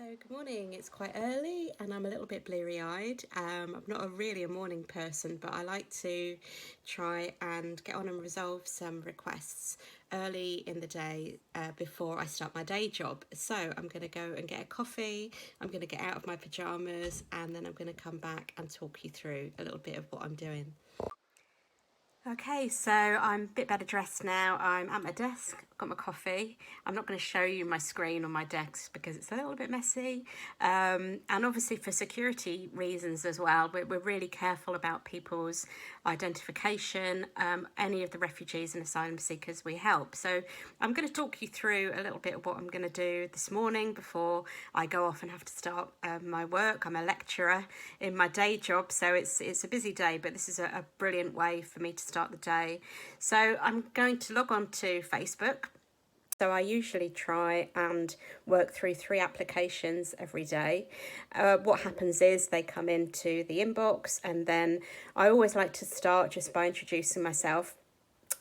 So good morning. It's quite early and I'm a little bit bleary-eyed. I'm not really a morning person, but I like to try and get on and resolve some requests early in the day before I start my day job. So I'm going to go and get a coffee, I'm going to get out of my pyjamas, and then I'm going to come back and talk you through a little bit of what I'm doing. Okay, so I'm a bit better dressed now. I'm at my desk, I've got my coffee. I'm not going to show you my screen on my desk because it's a little bit messy. And obviously for security reasons as well, we're really careful about people's identification, any of the refugees and asylum seekers we help. So I'm going to talk you through a little bit of what I'm going to do this morning before I go off and have to start my work. I'm a lecturer in my day job, so it's a busy day, but this is a brilliant way for me to start the day. So I'm going to log on to Facebook. So I usually try and work through 3 applications every day. What happens is they come into the inbox, and then I always like to start just by introducing myself.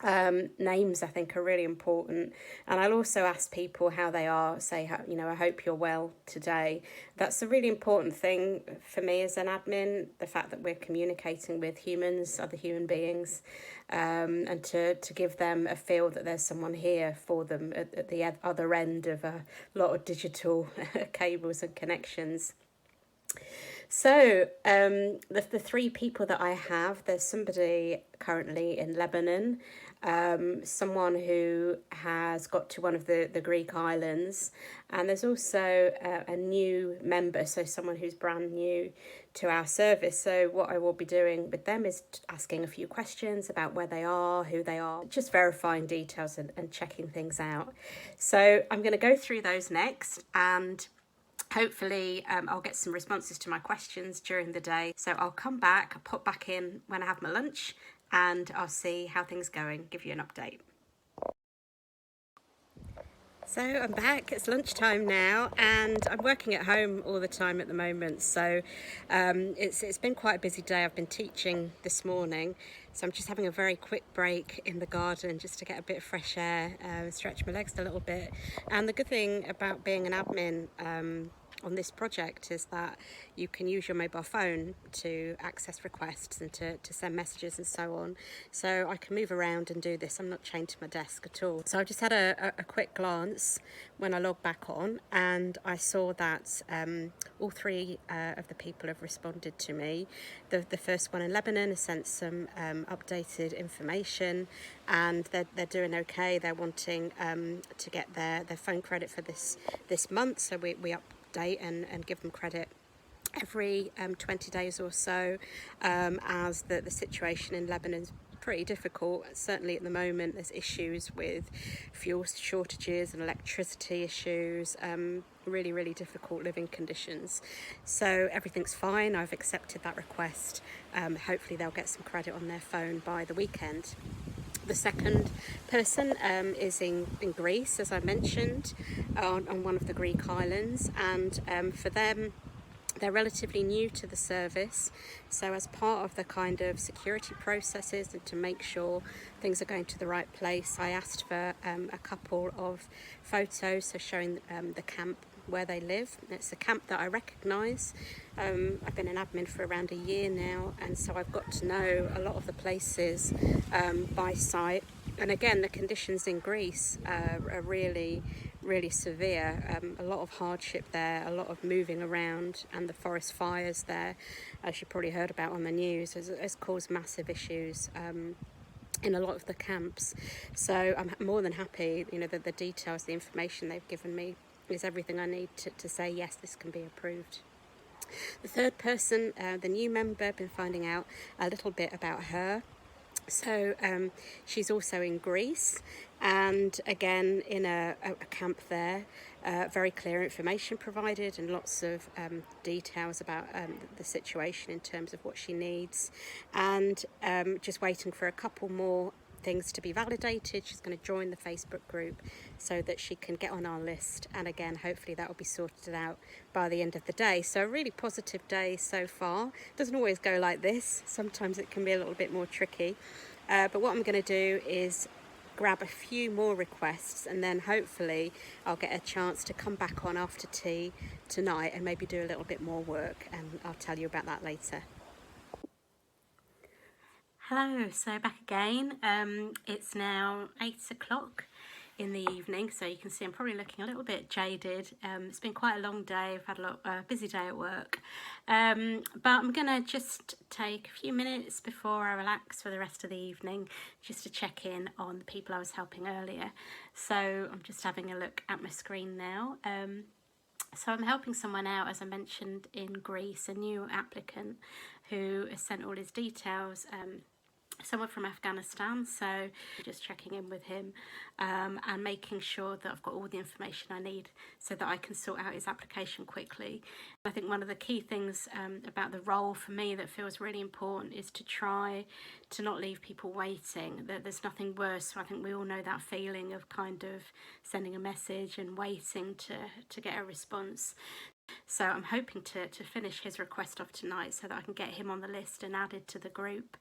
Names I think are really important, and I'll also ask people how they are, say, I hope you're well today. That's a really important thing for me as an admin, the fact that we're communicating with humans, other human beings, and to give them a feel that there's someone here for them at the other end of a lot of digital cables and connections. So the 3 people that I have, there's somebody currently in Lebanon, someone who has got to one of the Greek islands, and there's also a new member, so someone who's brand new to our service. So what I will be doing with them is asking a few questions about where they are, who they are, just verifying details and checking things out. So I'm going to go through those next, and hopefully I'll get some responses to my questions during the day. So I'll come back, I'll pop back in when I have my lunch, and I'll see how things are going, give you an update. So I'm back, it's lunchtime now, and I'm working at home all the time at the moment. So it's been quite a busy day. I've been teaching this morning, so I'm just having a very quick break in the garden just to get a bit of fresh air, stretch my legs a little bit. And the good thing about being an admin on this project is that you can use your mobile phone to access requests and to send messages and so on. So I can move around and do this. I'm not chained to my desk at all. So I just had a quick glance when I logged back on, and I saw that all 3 of the people have responded to me. The first one in Lebanon has sent some updated information, and they're doing okay. They're wanting to get their phone credit for this month, so we update and give them credit every 20 days or so, as the situation in Lebanon is pretty difficult. Certainly at the moment there's issues with fuel shortages and electricity issues, really difficult living conditions. So everything's fine. I've accepted that request. Hopefully they'll get some credit on their phone by the weekend. The second person is in Greece, as I mentioned, on one of the Greek islands, and for them, they're relatively new to the service. So as part of the kind of security processes and to make sure things are going to the right place, I asked for a couple of photos, so showing the camp where they live. It's a camp that I recognise. I've been an admin for around a year now, and so I've got to know a lot of the places by sight. And again, the conditions in Greece are really severe. A lot of hardship there, a lot of moving around, and the forest fires there, as you probably heard about on the news, has caused massive issues in a lot of the camps. So I'm more than happy, that the details, the information they've given me is everything I need to say, yes, this can be approved. The third person, the new member, I've been finding out a little bit about her. So she's also in Greece, and again in a camp there. Very clear information provided and lots of details about the situation in terms of what she needs, and just waiting for a couple more things to be validated. She's going to join the Facebook group so that she can get on our list, and again hopefully that will be sorted out by the end of the day. So a really positive day so far. Doesn't always go like this, sometimes it can be a little bit more tricky, but what I'm going to do is grab a few more requests, and then hopefully I'll get a chance to come back on after tea tonight and maybe do a little bit more work, and I'll tell you about that later. Hello, so back again. It's now 8 o'clock in the evening, so you can see I'm probably looking a little bit jaded. It's been quite a long day. I've had a busy day at work, but I'm gonna just take a few minutes before I relax for the rest of the evening just to check in on the people I was helping earlier. So I'm just having a look at my screen now. So I'm helping someone out, as I mentioned, in Greece, a new applicant who has sent all his details. Someone from Afghanistan, so just checking in with him and making sure that I've got all the information I need so that I can sort out his application quickly. I think one of the key things about the role for me that feels really important is to try to not leave people waiting. There's nothing worse. I think we all know that feeling of kind of sending a message and waiting to get a response. So I'm hoping to finish his request off tonight so that I can get him on the list and added to the group.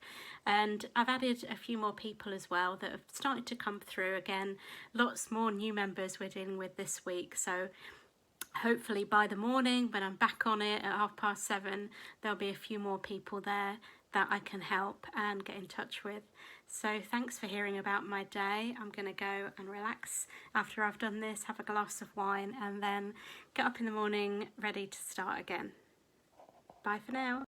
And I've added a few more people as well that have started to come through. Again, lots more new members we're dealing with this week. So hopefully by the morning when I'm back on it at 7:30, there'll be a few more people there that I can help and get in touch with. So thanks for hearing about my day. I'm going to go and relax after I've done this, have a glass of wine, and then get up in the morning ready to start again. Bye for now.